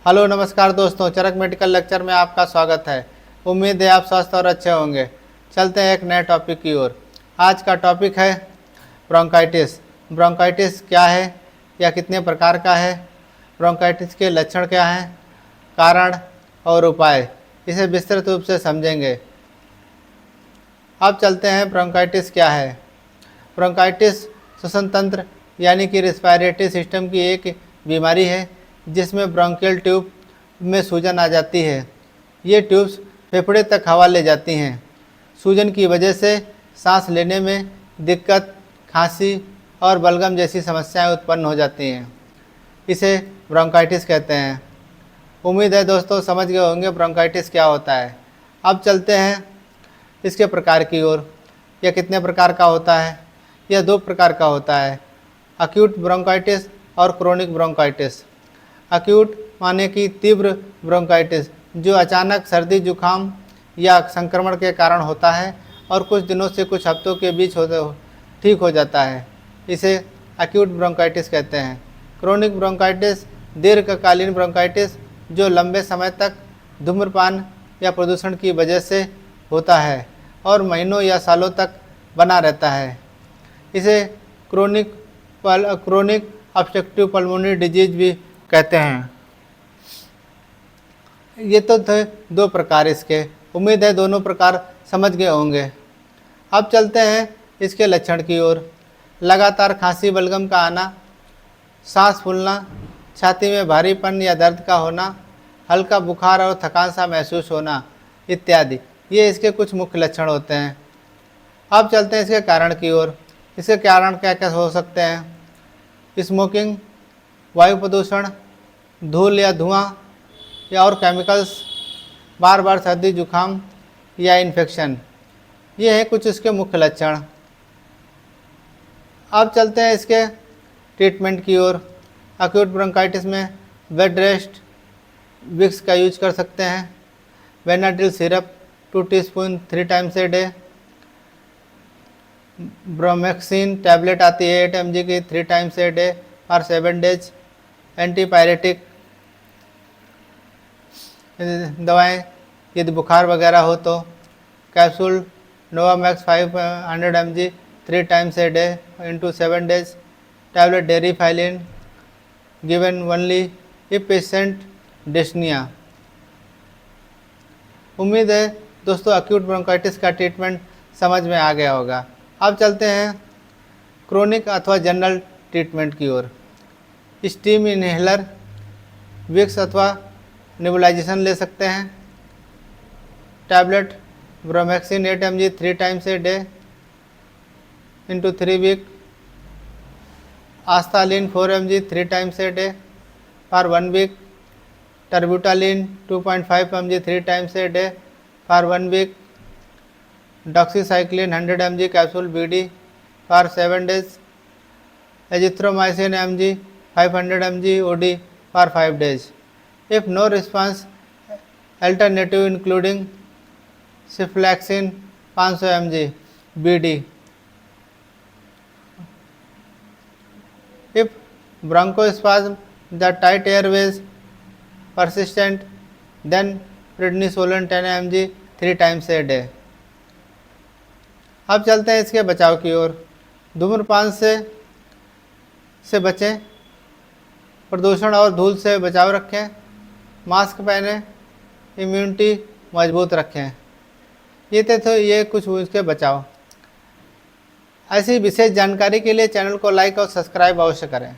Hello नमस्कार दोस्तों, चरक medical lecture में आपका स्वागत है। उम्मीद है आप स्वस्थ और अच्छे होंगे। चलते हैं एक नए टॉपिक की ओर। आज का टॉपिक है ब्रोंकाइटिस। ब्रोंकाइटिस क्या है या कितने प्रकार का है, ब्रोंकाइटिस के लक्षण क्या हैं, कारण और उपाय, इसे विस्तृत रूप से समझेंगे। अब चलते हैं ब्रोंकाइटिस क्या है। ब्रोंकाइटिस श्वसन तंत्र यानी कि रेस्पिरेटरी सिस्टम की एक बीमारी है जिसमें ब्रोंकियल ट्यूब में सूजन आ जाती है। ये ट्यूब्स फेफड़े तक हवा ले जाती हैं। सूजन की वजह से सांस लेने में दिक्कत, खांसी और बलगम जैसी समस्याएं उत्पन्न हो जाती हैं। इसे ब्रोंकाइटिस कहते हैं। उम्मीद है दोस्तों समझ गए होंगे ब्रोंकाइटिस क्या होता है। अब चलते हैं इसके प्रकार की ओर। यह कितने प्रकार का होता है? यह दो प्रकार का होता है, अक्यूट ब्रोंकाइटिस और क्रोनिक ब्रोंकाइटिस। अक्यूट माने कि तीव्र ब्रोंकाइटिस, जो अचानक सर्दी जुकाम या संक्रमण के कारण होता है और कुछ दिनों से कुछ हफ्तों के बीच ठीक हो जाता है, इसे अक्यूट ब्रोंकाइटिस कहते हैं। क्रोनिक ब्रोंकाइटिस दीर्घकालीन ब्रोंकाइटिस जो लंबे समय तक धूम्रपान या प्रदूषण की वजह से होता है और महीनों या सालों तक बना रहता है, इसे क्रोनिक ऑब्स्ट्रक्टिव पल्मोनरी डिजीज भी कहते हैं। ये तो थे दो प्रकार इसके। उम्मीद है दोनों प्रकार समझ गए होंगे। अब चलते हैं इसके लक्षण की ओर। लगातार खांसी, बलगम का आना, सांस फूलना, छाती में भारीपन या दर्द का होना, हल्का बुखार और थकान सा महसूस होना इत्यादि, ये इसके कुछ मुख्य लक्षण होते हैं। अब चलते हैं इसके कारण की ओर। इसके कारण क्या क्या हो सकते हैं? स्मोकिंग, वायु प्रदूषण, धूल या धुआं या और केमिकल्स, बार बार सर्दी जुकाम या इन्फेक्शन, ये हैं कुछ इसके मुख्य लक्षण। अब चलते हैं इसके ट्रीटमेंट की ओर। अक्यूट ब्रोंकाइटिस में बेड रेस्ट, विक्स का यूज कर सकते हैं, Benadryl syrup 2 teaspoon 3 times a day, bromhexine tablet आती है 8 mg की 3 times a day for 7 days, antipyretic दवाएं यदि बुखार वगैरह हो तो, capsule Novamox 500 mg 3 times a day into 7 days, tablet Deriphyllin given only if patient dyspnoea. उम्मीद है दोस्तों अक्यूट ब्रोंकाइटिस का ट्रीटमेंट समझ में आ गया होगा। अब चलते हैं क्रोनिक अथवा जनरल ट्रीटमेंट की ओर। स्टीम इनहेलर, विक्स अथवा नेबुलाइजेशन ले सकते हैं, tablet bromhexine 8 mg 3 times a day into 3 week, Asthalin 4 mg 3 times a day for 1 week, terbutaline 2.5 mg 3 times a day for 1 week, doxycycline 100 mg capsule BD for 7 days, azithromycin mg 500 mg OD for 5 days. If no response, alternative including ciprofloxacin 500 mg BD. If bronchospasm, the tight airways persistent, then prednisolone 10 mg 3 times a day. अब चलते हैं इसके बचाव की ओर। धूम्रपान से बचें, प्रदूषण और धूल से बचाव रखें, मास्क पहने, इम्यूनिटी मजबूत रखें। ये थे तो ये कुछ इसके बचाव। ऐसी विशेष जानकारी के लिए चैनल को लाइक और सब्सक्राइब अवश्य करें।